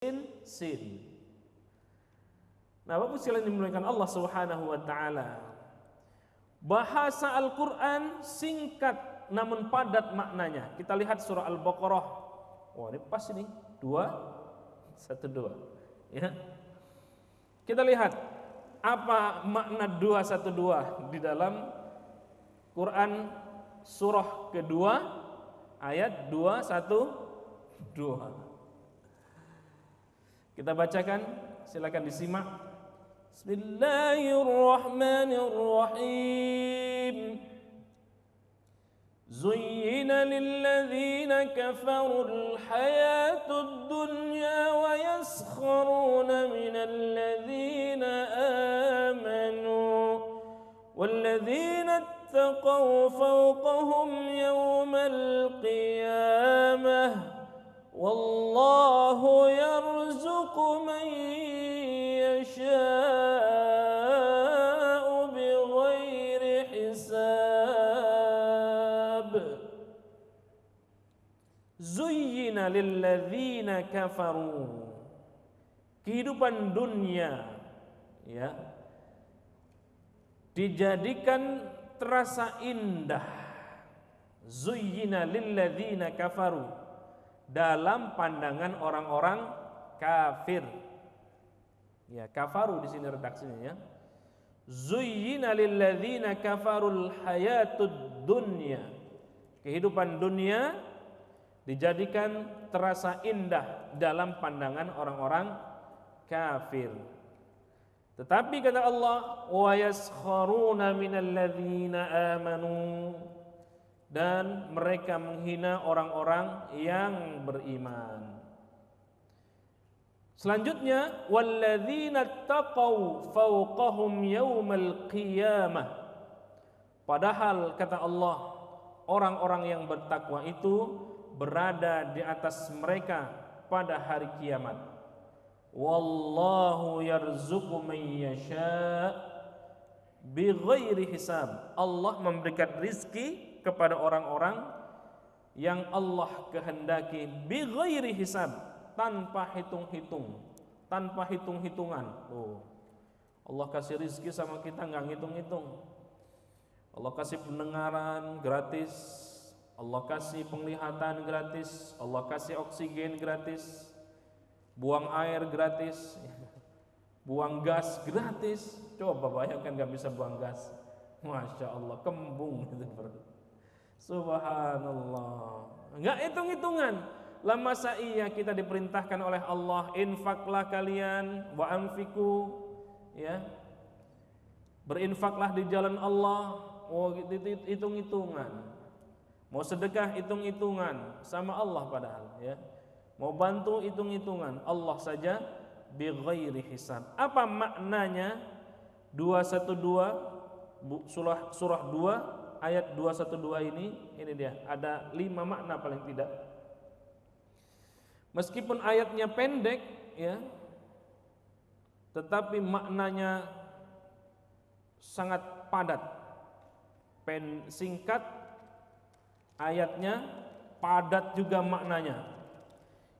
sin. Nah, Bapak sekalian dimuliakan Allah Subhanahu wa taala. Bahasa Al-Qur'an singkat namun padat maknanya. Kita lihat surah Al-Baqarah. Wah, ini pas ini. 212. Ya. Kita lihat apa makna 212 di dalam Quran surah kedua ayat 212. Kita bacakan, silakan disimak. Bismillahirrahmanirrahim. Zuyyina lilladzina kafarul hayatud dunya wa yaskharuna minal ladzina amanu walladzina ittaqaw fawqahum yawmal qiyamah wallahu yarzuqu man yasha'u bighairi hisab. Zuyyina lilladzina kafaru. Kehidupan dunia ya dijadikan terasa indah. Zuyyina lilladzina kafaru, dalam pandangan orang-orang kafir. Ya, kafaru di sini redaksinya ya. Zuyyina lilladzina kafarul hayatud dunya. Kehidupan dunia dijadikan terasa indah dalam pandangan orang-orang kafir. Tetapi kata Allah, wa yaskharuna minal ladzina amanu, dan mereka menghina orang-orang yang beriman. Selanjutnya, walladzina taqaw fawqahum yaumal qiyamah. Padahal kata Allah, orang-orang yang bertakwa itu berada di atas mereka pada hari kiamat. Wallahu yarzuqu man yasha bighairi hisab. Allah memberikan rizki kepada orang-orang yang Allah kehendaki bighairi hisab, tanpa hitung-hitung, tanpa hitung-hitungan. Oh, Allah kasih rizki sama kita nggak ngitung-hitung. Allah kasih pendengaran gratis, Allah kasih penglihatan gratis, Allah kasih oksigen gratis, buang air gratis, buang gas gratis. Coba bayangkan nggak bisa buang gas, masya Allah, kembung gitu. Subhanallah, enggak hitung-hitungan. La masa iya kita diperintahkan oleh Allah, infaklah kalian, wa anfiku, ya, berinfaklah di jalan Allah. Oh, hitung-hitungan. Mau sedekah hitung-hitungan sama Allah padahal, ya. Mau bantu hitung-hitungan, Allah saja bighairi hisab. Apa maknanya 212 surah 2 ayat 212 ini dia, ada 5 makna paling tidak. Meskipun ayatnya pendek ya, tetapi maknanya sangat padat. Singkat ayatnya, padat juga maknanya.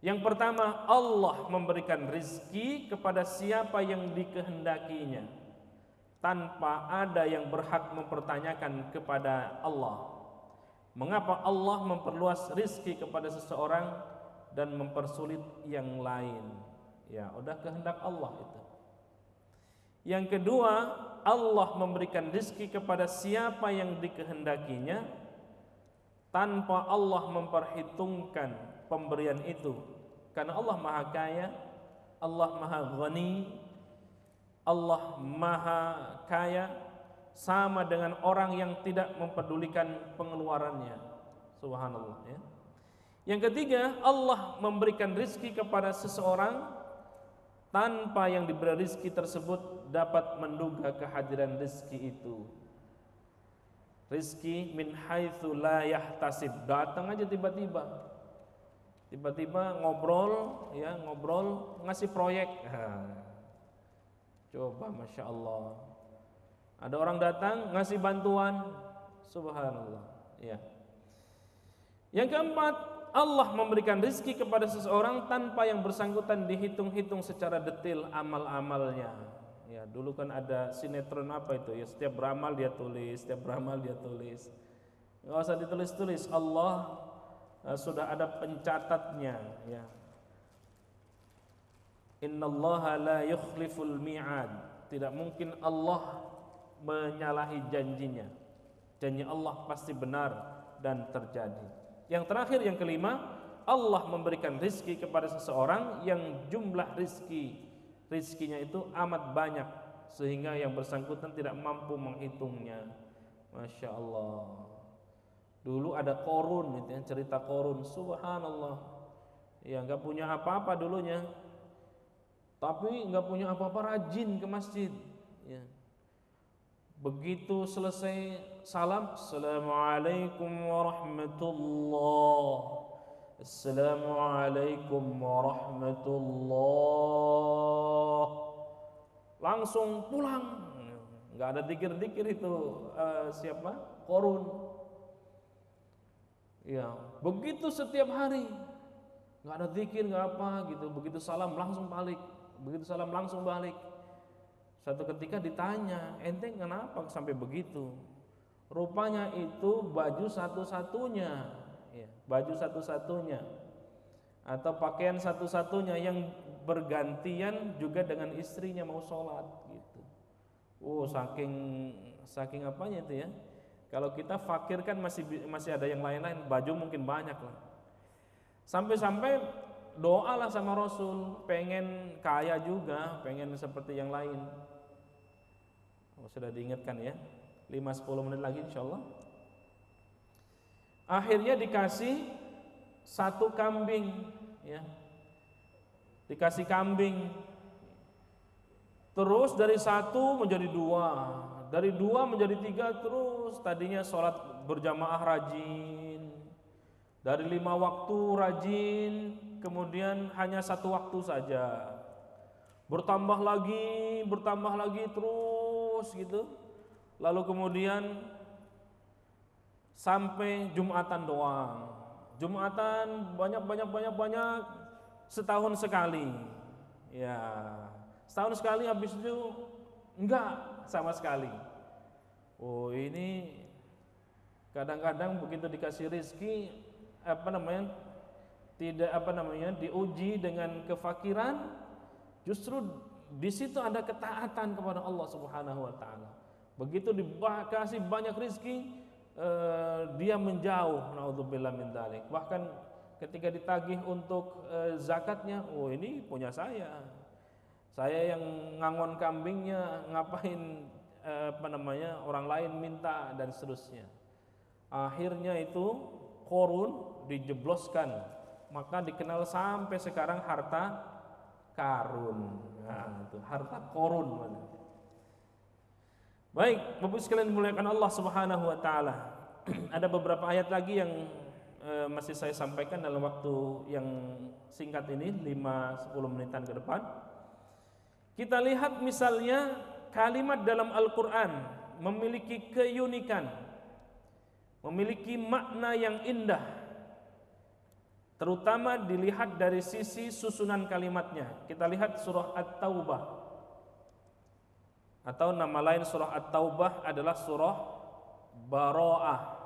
Yang pertama, Allah memberikan rizki kepada siapa yang dikehendakinya, tanpa ada yang berhak mempertanyakan kepada Allah. Mengapa Allah memperluas rizki kepada seseorang dan mempersulit yang lain? Ya, udah kehendak Allah itu. Yang kedua, Allah memberikan rizki kepada siapa yang dikehendakinya tanpa Allah memperhitungkan pemberian itu. Karena Allah Maha Kaya, Allah Maha Ghani, Allah Maha Kaya, sama dengan orang yang tidak mempedulikan pengeluarannya. Subhanallah ya. Yang ketiga, Allah memberikan rizki kepada seseorang tanpa yang diberi rizki tersebut dapat menduga kehadiran rizki itu. Rizki min haitsu la yahtasib, datang aja tiba-tiba. Tiba-tiba ngobrol ngasih proyek. Coba, masya Allah. Ada orang datang ngasih bantuan, subhanallah. Ya. Yang keempat, Allah memberikan rizki kepada seseorang tanpa yang bersangkutan dihitung-hitung secara detail amal-amalnya. Ya, dulu kan ada sinetron apa itu ya, setiap beramal dia tulis, setiap beramal dia tulis. Enggak usah ditulis-tulis, Allah sudah ada pencatatnya ya. Innallaha la yukhliful mi'ad. Tidak mungkin Allah menyalahi janjinya. Janji Allah pasti benar dan terjadi. Yang terakhir, yang kelima, Allah memberikan rizki kepada seseorang yang jumlah rizkinya itu amat banyak sehingga yang bersangkutan tidak mampu menghitungnya. Masya Allah. Dulu ada Qorun, itu yang cerita Qorun, subhanallah. Ya nggak punya apa-apa dulunya, tapi nggak punya apa-apa, rajin ke masjid. Ya. Begitu selesai salam, Assalamualaikum warahmatullah, Assalamualaikum warahmatullah, langsung pulang. Nggak ada dikir-dikir itu siapa? Qorun. Ya, begitu setiap hari, nggak ada zikir, nggak apa gitu. Begitu salam langsung balik, begitu salam langsung balik. Satu ketika ditanya, ente kenapa sampai begitu? Rupanya itu baju satu-satunya, ya, baju satu-satunya, atau pakaian satu-satunya yang bergantian juga dengan istrinya mau sholat gitu. Oh, saking apanya itu ya? Kalau kita fakir kan masih ada yang lain-lain, baju mungkin banyak lah. Sampai-sampai doa lah sama Rasul, pengen kaya juga, pengen seperti yang lain. Oh, sudah diingatkan ya, 5-10 menit lagi insyaallah. Akhirnya dikasih satu kambing ya, dikasih kambing. Terus dari satu menjadi dua, dari dua menjadi tiga, terus tadinya sholat berjamaah rajin, dari 5 waktu rajin, kemudian hanya 1 waktu saja, bertambah lagi terus gitu. Lalu kemudian sampai Jumatan doang, Jumatan banyak, setahun sekali ya, setahun sekali, habis itu enggak sama sekali. Oh, ini kadang-kadang begitu dikasih rezeki diuji dengan kefakiran, justru di situ ada ketaatan kepada Allah Subhanahu wa taala. Begitu dikasih banyak rezeki, dia menjauh, naudzubillah min dzalik. Bahkan ketika ditagih untuk zakatnya, oh ini punya saya yang ngangon kambingnya, ngapain orang lain minta, dan seterusnya. Akhirnya itu Qorun dijebloskan, maka dikenal sampai sekarang harta karun. Nah, itu harta Qorun. Baik, Bapak sekalian dimuliakan Allah Subhanahu wa taala. Ada beberapa ayat lagi yang masih saya sampaikan dalam waktu yang singkat ini, 5-10 menitan ke depan. Kita lihat misalnya kalimat dalam Al-Qur'an memiliki keunikan, memiliki makna yang indah, terutama dilihat dari sisi susunan kalimatnya. Kita lihat surah At-Taubah, atau nama lain surah At-Taubah adalah surah Bara'ah.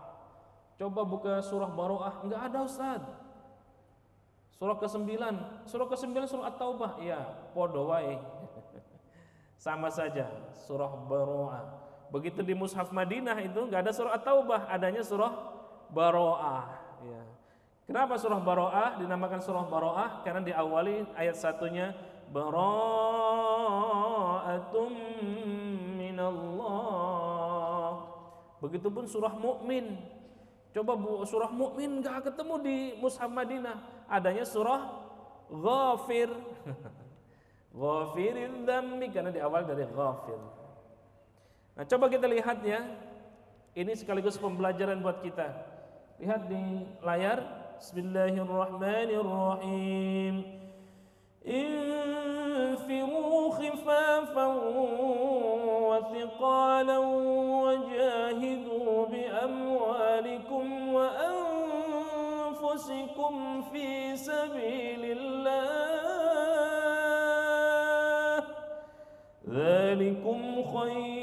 Coba buka surah Bara'ah, enggak ada Ustaz. Surah ke-9 surah At-Taubah, iya, podo wae. Sama saja, surah Bara'ah. Begitu di mushaf Madinah itu enggak ada surah At-Taubah, adanya surah Bara'ah, ya. Kenapa surah Bara'ah dinamakan surah Bara'ah? Karena diawali ayat satunya Bara'atum minallah. Begitupun surah Mukmin. Coba surah Mukmin enggak ketemu di mushaf Madinah, adanya surah Ghafir. Ghafirin dzambi, karena diawal dari Ghafir. Nah, coba kita lihat ya. Ini sekaligus pembelajaran buat kita. Lihat di layar. Bismillahirrahmanirrahim. Infiru khifafan wa thiqalan wajahidu bi amwalikum wa anfusikum dzalikum khair,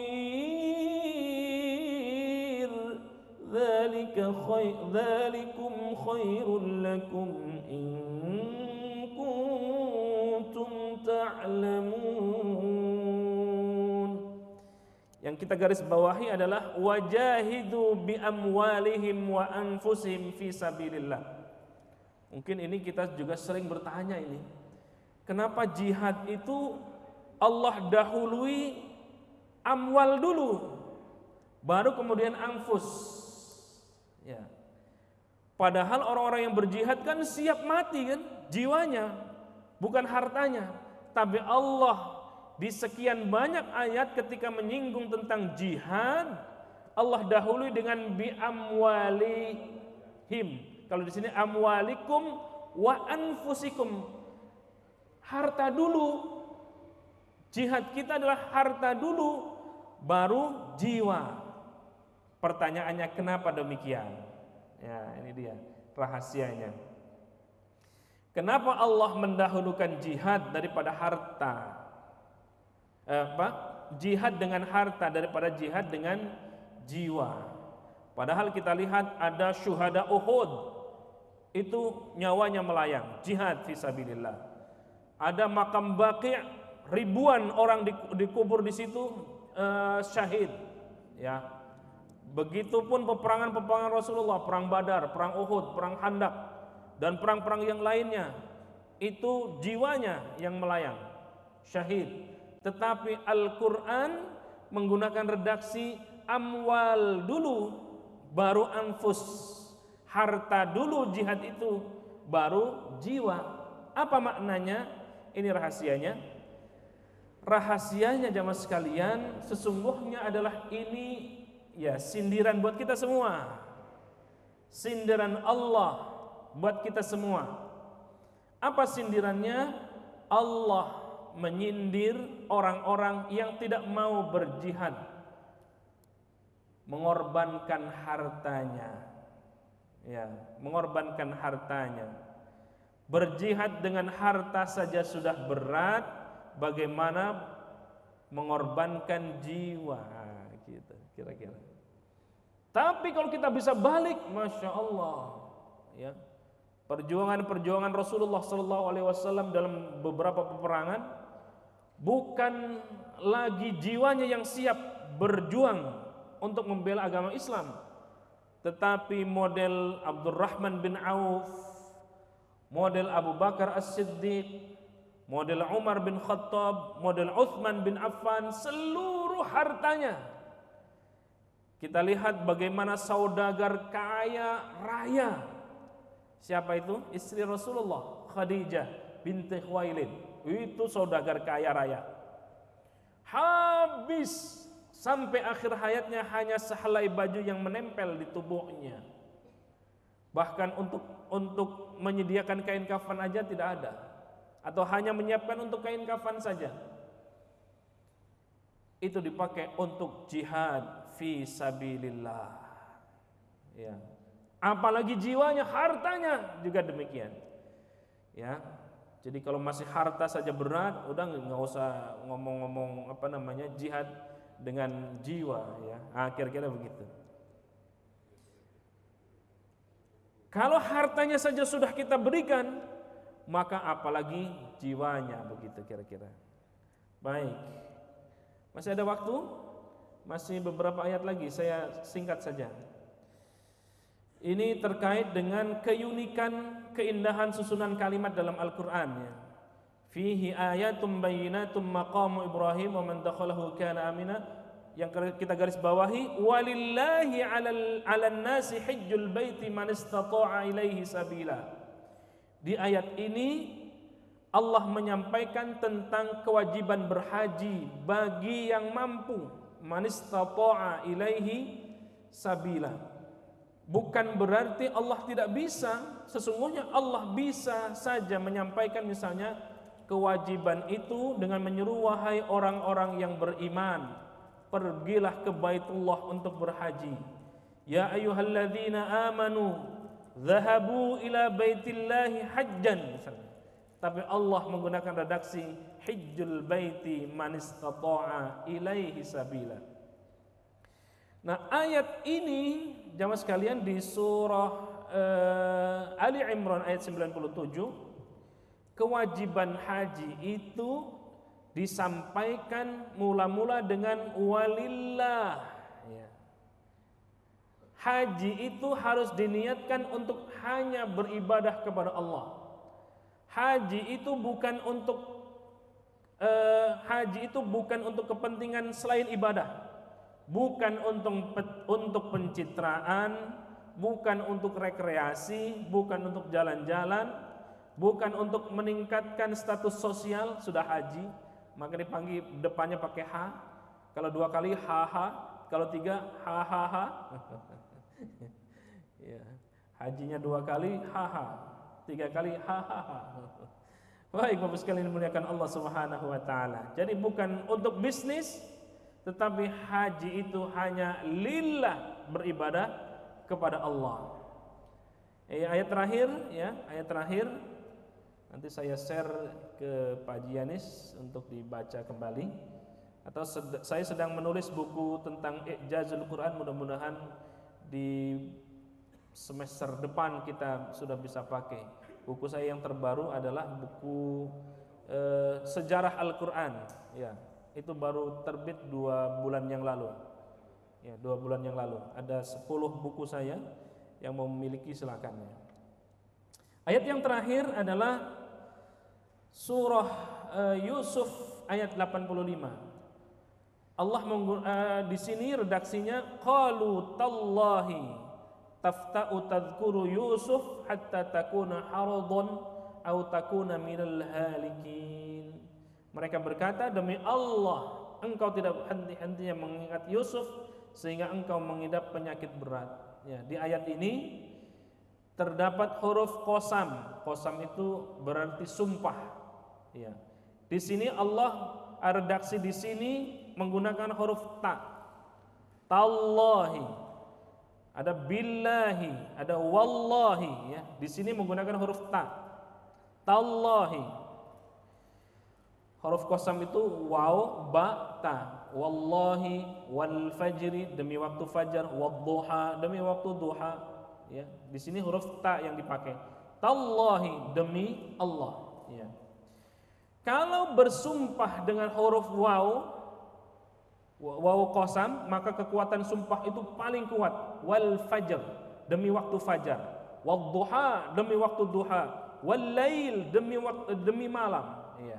dzalikum khairul lakum in kuntum ta'lamun. Yang kita garis bawahi adalah wajahidu bi amwalihim wa anfusihim fi sabilillah. Mungkin ini kita juga sering bertanya ini. Kenapa jihad itu Allah dahului amwal dulu, baru kemudian anfus? Ya. Padahal orang-orang yang berjihad kan siap mati kan, jiwanya, bukan hartanya. Tapi Allah di sekian banyak ayat ketika menyinggung tentang jihad, Allah dahului dengan bi amwalihim. Kalau di sini amwalikum wa anfusikum. Harta dulu. Jihad kita adalah harta dulu, baru jiwa. Pertanyaannya kenapa demikian? Ya, ini dia rahasianya. Kenapa Allah mendahulukan jihad daripada harta? Jihad dengan harta daripada jihad dengan jiwa. Padahal kita lihat ada syuhada Uhud, itu nyawanya melayang, jihad fisabilillah. Ada makam Baqi', ribuan orang dikubur di situ syahid. Ya, begitupun peperangan Rasulullah, perang Badar, perang Uhud, perang Khandaq, dan perang-perang yang lainnya, itu jiwanya yang melayang, syahid. Tetapi Al-Quran menggunakan redaksi amwal dulu, baru anfus. Harta dulu jihad itu, baru jiwa. Apa maknanya? Ini rahasianya. Rahasianya jamaah sekalian, sesungguhnya adalah ini ya sindiran buat kita semua. Sindiran Allah buat kita semua. Apa sindirannya? Allah menyindir orang-orang yang tidak mau berjihad, mengorbankan hartanya. Ya, mengorbankan hartanya. Berjihad dengan harta saja sudah berat, bagaimana mengorbankan jiwa, gitu kira-kira. Tapi kalau kita bisa balik, masya Allah, ya, perjuangan Rasulullah SAW dalam beberapa peperangan, bukan lagi jiwanya yang siap berjuang untuk membela agama Islam, tetapi model Abdurrahman bin Auf, model Abu Bakar As-Siddiq, model Umar bin Khattab, model Uthman bin Affan, seluruh hartanya. Kita lihat bagaimana saudagar kaya raya. Siapa itu? Istri Rasulullah, Khadijah binti Khuwailid. Itu saudagar kaya raya. Habis sampai akhir hayatnya hanya sehelai baju yang menempel di tubuhnya. Bahkan untuk menyediakan kain kafan aja tidak ada, atau hanya menyiapkan untuk kain kafan saja. Itu dipakai untuk jihad fi sabilillah. Ya. Apalagi jiwanya, hartanya juga demikian. Ya. Jadi kalau masih harta saja berat, udah nggak usah ngomong-ngomong jihad dengan jiwa, ya. Kira-kira begitu. Kalau hartanya saja sudah kita berikan, maka apalagi jiwanya, begitu kira-kira. Baik. Masih ada waktu? Masih beberapa ayat lagi, saya singkat saja. Ini terkait dengan keunikan, keindahan susunan kalimat dalam Al-Quran, ya. Fihi ayatum bayyinatum maqamu Ibrahim wa man dakhalahu kana amina. Yang kita garis bawahi, walillahi 'alan nasi hajjul baiti man istata'a ilaihi sabila. Di ayat ini Allah menyampaikan tentang kewajiban berhaji bagi yang mampu, man istata'a ilaihi sabila. Bukan berarti Allah tidak bisa. Sesungguhnya Allah bisa saja menyampaikan misalnya kewajiban itu dengan menyeru, wahai orang-orang yang beriman, pergilah ke Baitullah untuk berhaji. Ya ayyuhalladzina amanu dhahabu ila baitillahi hajjan, misalnya. tapi Allah menggunakan redaksi hijjul baiti man istata'a ilaihi sabila. Nah, ayat ini jamaah sekalian di surah Ali Imran ayat 97, kewajiban haji itu disampaikan mula-mula dengan walillah, ya. Haji itu harus diniatkan untuk hanya beribadah kepada Allah. Haji itu bukan untuk kepentingan selain ibadah, bukan untuk pencitraan, bukan untuk rekreasi, bukan untuk jalan-jalan, bukan untuk meningkatkan status sosial. Sudah haji, maka dipanggil depannya pakai ha. Kalau 2 kali ha, kalau 3 ha. Ya, hajinya 2 kali ha, 3 kali ha. Baik, Bapak sekalian dimuliakan Allah Subhanahu wa taala. Jadi bukan untuk bisnis, tetapi haji itu hanya lillah, beribadah kepada Allah. Ayat terakhir, ya, ayat terakhir. Nanti saya share ke Pak Jianis untuk dibaca kembali. Atau saya sedang menulis buku tentang I'jazul Quran, mudah-mudahan di semester depan kita sudah bisa pakai. Buku saya yang terbaru adalah buku Sejarah Al-Quran, ya. Itu baru terbit 2 bulan yang lalu. Ya, 2 bulan yang lalu. Ada 10 buku saya, yang mau memiliki silakan, ya. Ayat yang terakhir adalah surah Yusuf ayat 85. Allah di sini redaksinya qalu tallahi tafta'u tadhkuru Yusuf hatta takuna haradan aw takuna minal halikin. Mereka berkata, demi Allah engkau tidak henti-hentinya mengingat Yusuf sehingga engkau mengidap penyakit berat. Ya, di ayat ini terdapat huruf qasam. Qasam itu berarti sumpah. Ya. Di sini Allah redaksi di sini menggunakan huruf ta. Tallahi. Ada billahi, ada wallahi, ya. Di sini menggunakan huruf ta. Tallahi. Huruf qasam itu waw, ba, ta. Wallahi, wal fajri, demi waktu fajar, wadduha, demi waktu duha, ya. Di sini huruf ta yang dipakai. Tallahi, demi Allah, ya. Kalau bersumpah dengan huruf waw qasam, maka kekuatan sumpah itu paling kuat. Wal fajr, demi waktu fajar. Wad duha, demi waktu duha. Wal lail, demi malam, ya.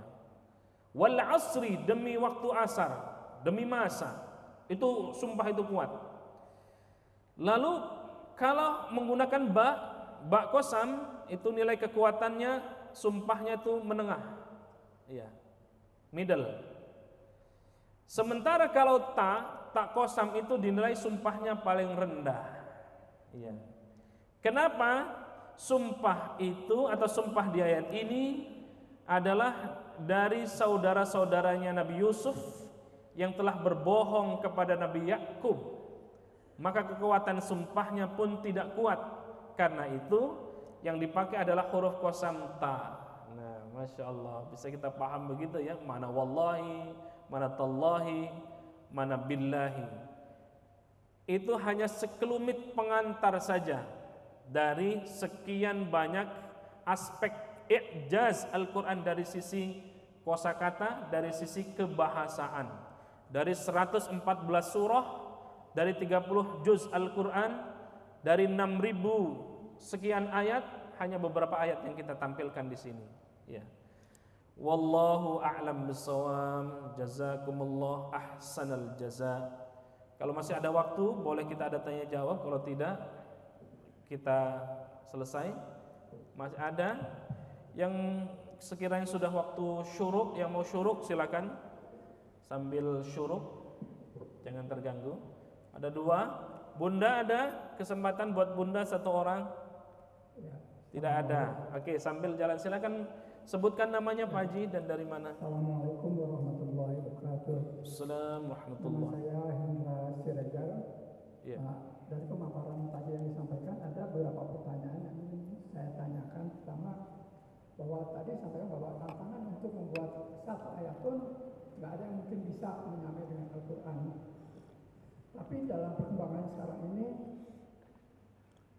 Wal asri, demi waktu asar, demi masa. Itu sumpah itu kuat. Lalu kalau menggunakan ba qasam, itu nilai kekuatannya sumpahnya itu menengah. Ya, middle. Sementara kalau ta qasam itu dinilai sumpahnya paling rendah. Ya. Kenapa? Sumpah itu atau sumpah di ayat ini adalah dari saudara-saudaranya Nabi Yusuf yang telah berbohong kepada Nabi Yakub. Maka kekuatan sumpahnya pun tidak kuat. Karena itu yang dipakai adalah huruf qasam ta. Nah, Masya Allah, bisa kita paham begitu, ya. Mana wallahi, mana tallahi, mana billahi. Itu hanya sekelumit pengantar saja dari sekian banyak aspek i'jaz Al-Quran dari sisi kosakata, dari sisi kebahasaan. Dari 114 surah, dari 30 juz Al-Quran, dari 6.000 sekian ayat, hanya beberapa ayat yang kita tampilkan di sini, ya. Wallahu a'lam bissawab. Jazakumullah ahsanal jaza. Kalau masih ada waktu, boleh kita ada tanya jawab. Kalau tidak, kita selesai. Masih ada yang sekiranya sudah waktu syuruk, yang mau syuruk silakan sambil syuruk, jangan terganggu. Ada 2. Bunda, ada kesempatan buat bunda 1 orang? Tidak ada. Oke, sambil jalan silakan sebutkan namanya Pak Haji dan dari mana. Assalamualaikum warahmatullahi wabarakatuh. Assalamualaikum warahmatullahi. Nama saya Hendra Siregar. Ya. Dari pemaparan tadi yang disampaikan ada beberapa pertanyaan yang ingin saya tanyakan. Pertama, bahwa tadi sampaikan bahwa tantangan untuk membuat satu ayat pun nggak ada yang mungkin bisa menyamai dengan Al-Quran. Tapi dalam perkembangan sekarang ini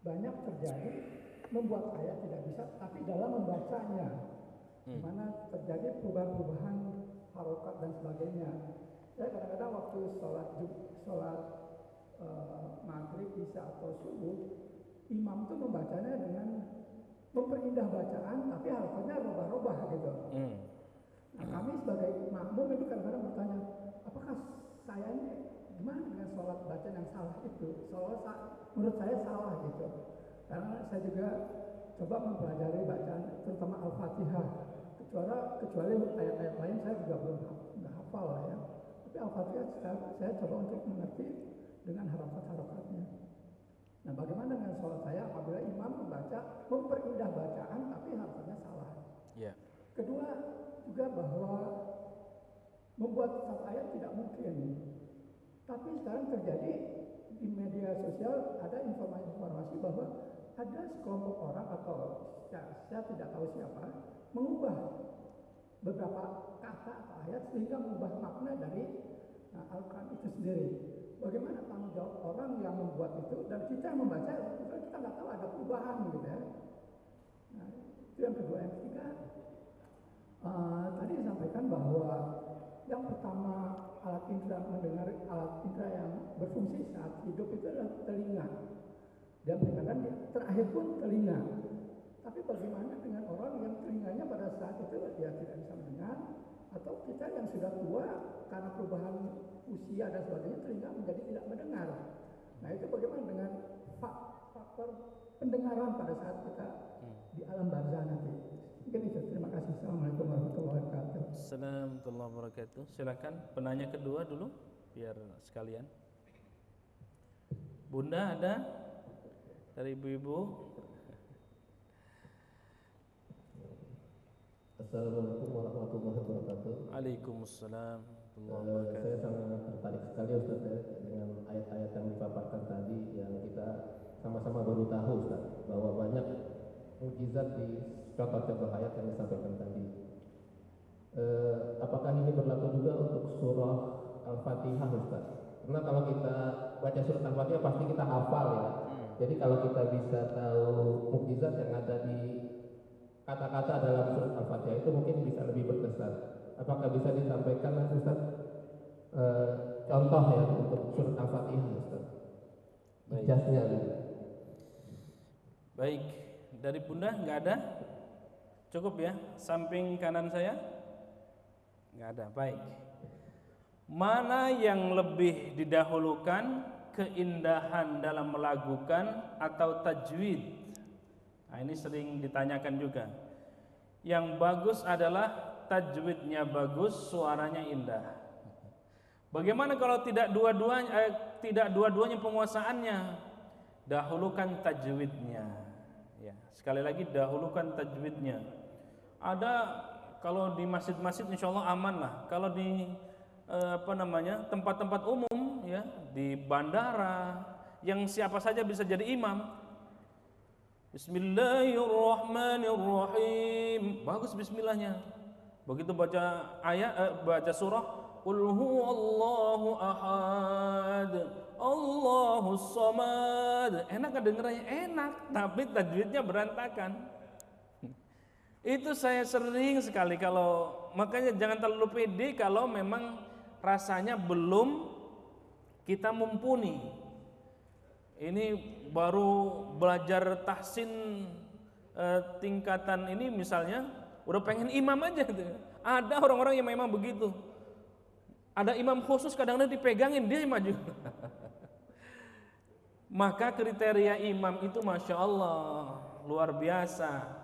banyak terjadi membuat ayat tidak bisa, tapi dalam membacanya, di mana terjadi perubahan-perubahan harokat dan sebagainya. Saya kadang-kadang waktu sholat maghrib, isya atau subuh, imam itu membacanya dengan memperindah bacaan, tapi harokatnya robah-robah gitu. Nah, kami sebagai makmum itu kadang-kadang bertanya, apakah saya ini gimana dengan sholat bacaan yang salah itu? Menurut saya salah gitu. Karena saya juga coba mempelajari bacaan, terutama Al-Fatihah. Kecuali ayat-ayat lain saya juga belum hafal ya. Tapi Al-Fatihah saya coba untuk mengerti dengan harokat-harokatnya. Nah, bagaimana dengan sholat saya apabila imam memperindah bacaan, tapi harokatnya salah? Yeah. Kedua juga bahwa membuat satu ayat tidak mungkin. Tapi sekarang terjadi di media sosial ada informasi bahwa ada sekelompok orang atau saya tidak tahu siapa mengubah beberapa kata atau ayat sehingga mengubah makna dari Al-Quran itu sendiri. Bagaimana tanggung jawab orang yang membuat itu dan kita yang membaca kita nggak tahu ada perubahan gitu ya. Nah, itu yang kedua. Yang ketiga, tadi disampaikan bahwa yang pertama alat indera yang berfungsi saat hidup itu adalah telinga. Dia mengatakan terakhir pun telinga. Tapi bagaimana dengan orang yang telinganya pada saat itu dia tidak bisa mendengar, atau kita yang sudah tua karena perubahan usia dan sebagainya telinga menjadi tidak mendengar. Nah, itu bagaimana dengan faktor pendengaran pada saat kita di alam barzah nanti? Mungkin itu. Terima kasih. Assalamualaikum warahmatullahi wabarakatuh. Assalamualaikum warahmatullahi wabarakatuh. Silakan penanya kedua dulu biar sekalian. Bunda ada dari ibu-ibu? Assalamualaikum warahmatullahi wabarakatuh. Waalaikumsalam. Saya sangat tertarik sekali Ustaz dengan ayat-ayat yang dipaparkan tadi yang kita sama-sama baru tahu Ustaz, bahwa banyak mukjizat di contoh-contoh ayat yang disampaikan tadi. Apakah ini berlaku juga untuk surah Al-Fatihah Ustaz? Karena kalau kita baca surat Al-Fatihah pasti kita hafal ya. Jadi kalau kita bisa tahu mukjizat yang ada di kata-kata dalam surat Al-Fatihah itu mungkin bisa lebih berkesan. Apakah bisa disampaikan Ustaz contoh ya untuk surat Al-Fatihah Ustaz? Ijaznya gitu. Baik, dari Bunda nggak ada? Cukup ya, samping kanan saya? Nggak ada, baik. Mana yang lebih didahulukan, keindahan dalam melakukan atau tajwid? Nah, ini sering ditanyakan juga. Yang bagus adalah tajwidnya bagus, suaranya indah. Bagaimana kalau tidak dua-duanya penguasaannya? Dahulukan tajwidnya. Ya, sekali lagi dahulukan tajwidnya. Ada kalau di masjid-masjid insya Allah aman lah. Kalau di tempat-tempat umum ya, di bandara yang siapa saja bisa jadi imam. Bismillahirrahmanirrahim. Bagus bismillahnya. Begitu baca baca surah Qul huwallahu ahad, Allahus samad. Enak kedengarannya enak, tapi tajwidnya berantakan. Itu saya sering sekali makanya jangan terlalu pede kalau memang rasanya belum kita mumpuni. Ini baru belajar tahsin tingkatan ini misalnya udah pengen imam aja gitu. Ada orang-orang yang memang begitu. Ada imam khusus kadang-kadang dipegangin dia maju. Maka kriteria imam itu Masya Allah luar biasa.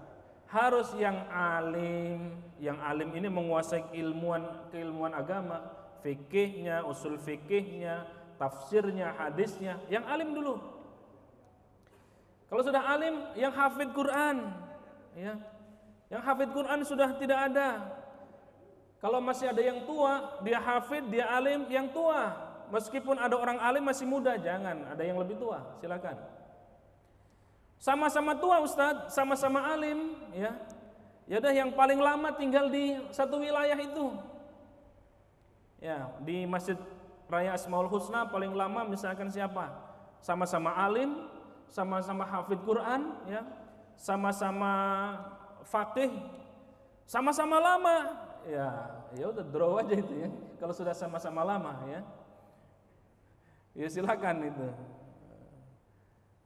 Harus yang alim ini menguasai keilmuan agama, fikihnya, usul fikihnya, tafsirnya, hadisnya, yang alim dulu. Kalau sudah alim, yang hafid Quran, ya, yang hafid Quran sudah tidak ada. Kalau masih ada yang tua, dia hafid, dia alim, yang tua. Meskipun ada orang alim masih muda, jangan, ada yang lebih tua, silakan. Sama-sama tua Ustadz, sama-sama alim, ya. Ya udah yang paling lama tinggal di satu wilayah itu. Ya, di Masjid Raya Asmaul Husna paling lama misalkan siapa? Sama-sama alim, sama-sama hafidz Quran, ya. Sama-sama faqih, sama-sama lama. Ya udah draw aja itu ya. Kalau sudah sama-sama lama ya. Ya silakan itu.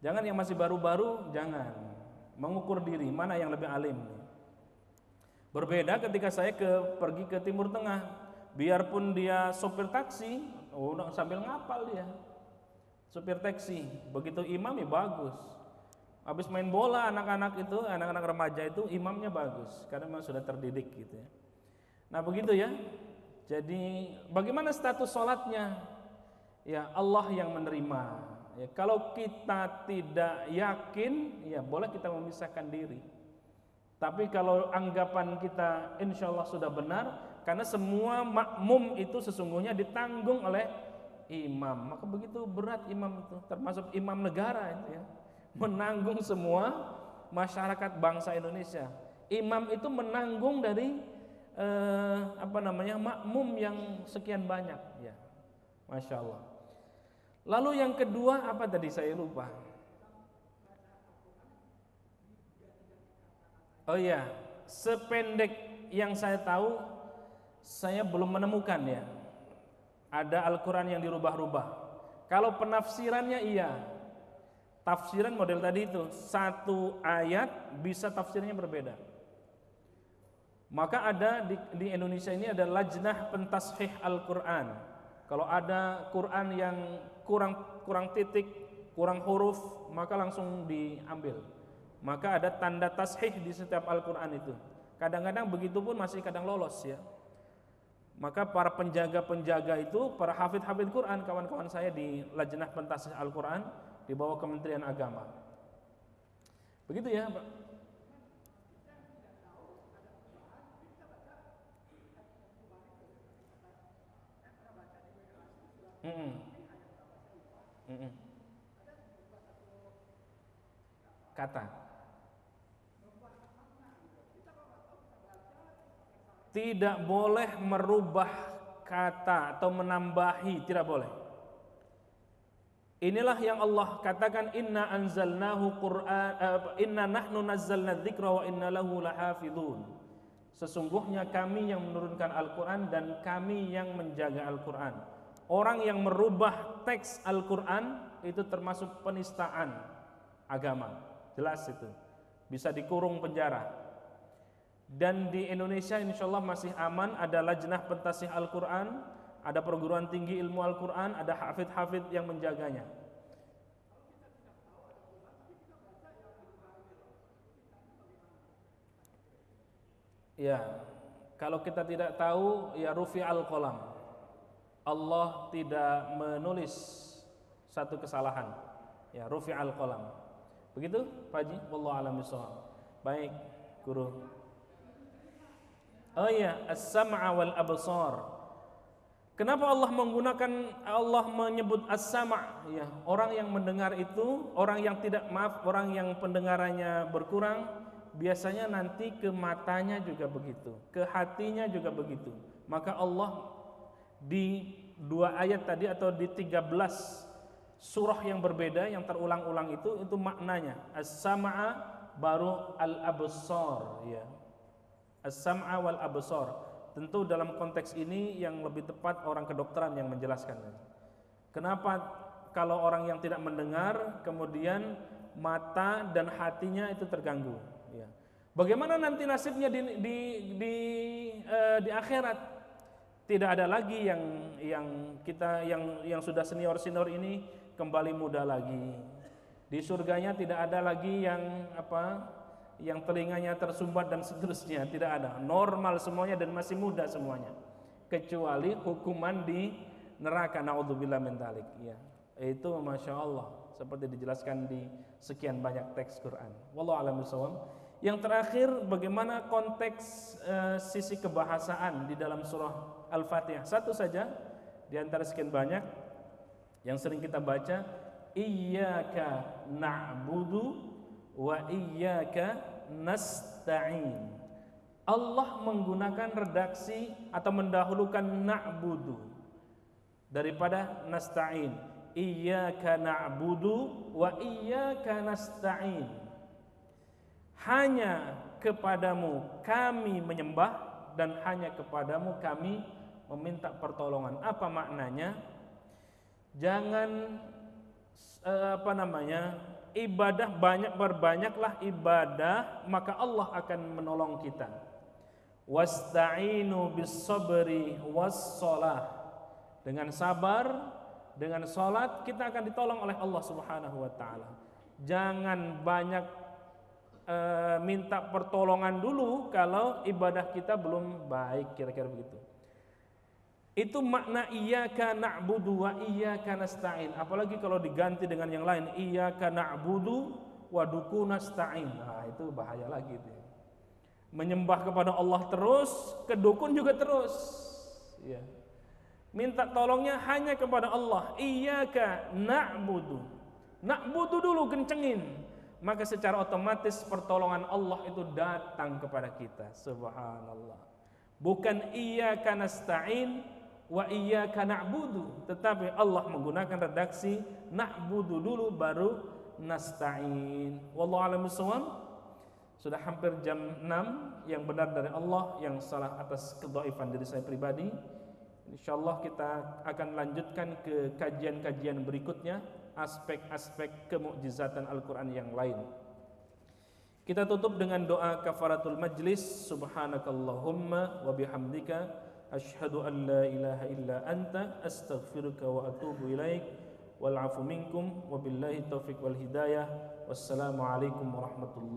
Jangan yang masih baru-baru, jangan mengukur diri mana yang lebih alim. Berbeda ketika saya pergi ke Timur Tengah, biarpun dia sopir taksi, sambil ngapal dia. Sopir taksi, begitu imam ya bagus. Habis main bola anak-anak remaja itu imamnya bagus karena memang sudah terdidik gitu ya. Nah begitu ya. Jadi bagaimana status sholatnya? Ya Allah yang menerima. Ya, kalau kita tidak yakin, ya boleh kita memisahkan diri. Tapi kalau anggapan kita insya Allah sudah benar, karena semua makmum itu sesungguhnya ditanggung oleh imam. Maka begitu berat imam itu, termasuk imam negara itu ya, menanggung semua masyarakat bangsa Indonesia. Imam itu menanggung dari makmum yang sekian banyak. Ya, Masya Allah. Lalu yang kedua apa tadi saya lupa. Oh iya, sependek yang saya tahu, saya belum menemukan ya. Ada Al-Quran yang dirubah-rubah. Kalau penafsirannya iya. Tafsiran model tadi itu, satu ayat bisa tafsirnya berbeda. Maka ada di Indonesia ini ada Lajnah Pentashih Al-Quran. Kalau ada Quran yang kurang titik, kurang huruf, maka langsung diambil. Maka ada tanda tashih di setiap Al-Quran itu. Kadang-kadang begitu pun masih kadang lolos ya. Maka para penjaga-penjaga itu, para hafidz-hafidz Quran, kawan-kawan saya di Lajnah Pentashih Al-Quran di bawah Kementerian Agama. Begitu ya, Pak. Kata tidak boleh merubah kata atau menambahi, tidak boleh. Inilah yang Allah katakan, inna anzalnahu Qur'an, inna nahnu nazzalna dzikra wa inna lahu lahafizun. Sesungguhnya kami yang menurunkan Al-Quran dan kami yang menjaga Al-Quran. Orang yang merubah teks Al-Quran itu termasuk penistaan agama. Jelas itu, bisa dikurung penjara. Dan di Indonesia insya Allah masih aman. Ada Lajnah Pentashih Al-Quran, ada perguruan tinggi ilmu Al-Quran, ada hafidz-hafidz yang menjaganya. Ya, kalau kita tidak tahu, ya rufi al-qalam. Allah tidak menulis satu kesalahan. Ya, rufi al-qalam. Begitu, Pak Haji? Wallahu a'lam bishawab. Baik, guru. Oh iya, as-sam'a wal absar. Kenapa Allah menyebut as-sam'? Ya, orang yang mendengar itu, orang yang orang yang pendengarannya berkurang, biasanya nanti ke matanya juga begitu, ke hatinya juga begitu. Maka Allah di 2 ayat tadi atau di 13 surah yang berbeda yang terulang-ulang itu maknanya as-sam'a baru al-absar ya. As-sam'a wal absar. Tentu dalam konteks ini yang lebih tepat orang kedokteran yang menjelaskan. Kenapa kalau orang yang tidak mendengar kemudian mata dan hatinya itu terganggu ya. Bagaimana nanti nasibnya di akhirat? Tidak ada lagi yang sudah senior ini kembali muda lagi. Di surganya tidak ada lagi yang telinganya tersumbat dan seterusnya, tidak ada. Normal semuanya dan masih muda semuanya. Kecuali hukuman di neraka, naudzubillah min dzalik ya. Itu Masya Allah seperti dijelaskan di sekian banyak teks Quran. Wallahu a'lam bishawab. Yang terakhir, bagaimana konteks sisi kebahasaan di dalam surah Al-Fatihah. Satu saja di antara sekian banyak yang sering kita baca, iyyaka na'budu wa iyyaka nasta'in. Allah menggunakan redaksi atau mendahulukan na'budu daripada nasta'in. Iyyaka na'budu wa iyyaka nasta'in. Hanya kepadamu kami menyembah dan hanya kepadamu kami meminta pertolongan. Apa maknanya? Jangan ibadah berbanyaklah ibadah, maka Allah akan menolong kita. Wasta'inu bis-sabri was-shalah. Dengan sabar, dengan salat kita akan ditolong oleh Allah Subhanahu wa taala. Jangan banyak minta pertolongan dulu kalau ibadah kita belum baik, kira-kira begitu. Itu makna iyyaka na'budu wa iyyaka nasta'in. Apalagi kalau diganti dengan yang lain, iyyaka na'budu wa duku nasta'in. Nah, itu bahaya lagi itu. Menyembah kepada Allah terus, ke dukun juga terus. Ya. Minta tolongnya hanya kepada Allah. Iyyaka na'budu. Na'budu dulu kencengin. Maka secara otomatis pertolongan Allah itu datang kepada kita. Subhanallah. Bukan iyyaka nasta'in wa iyyaka na'budu, tetapi Allah menggunakan redaksi na'budu dulu baru nasta'in. Wallahu a'lam bishawab. Sudah hampir jam 6, yang benar dari Allah, yang salah atas kedhaifan diri saya pribadi. Insyaallah kita akan lanjutkan ke kajian-kajian berikutnya, aspek-aspek kemukjizatan Al-Qur'an yang lain. Kita tutup dengan doa kafaratul majlis. Subhanakallahumma wa bihamdika asyhadu an la ilaha illa anta astaghfiruka wa atubu ilaik. Wal afu minkum wa billahi taufiq wal hidayah. Wassalamu alaikum warahmatullahi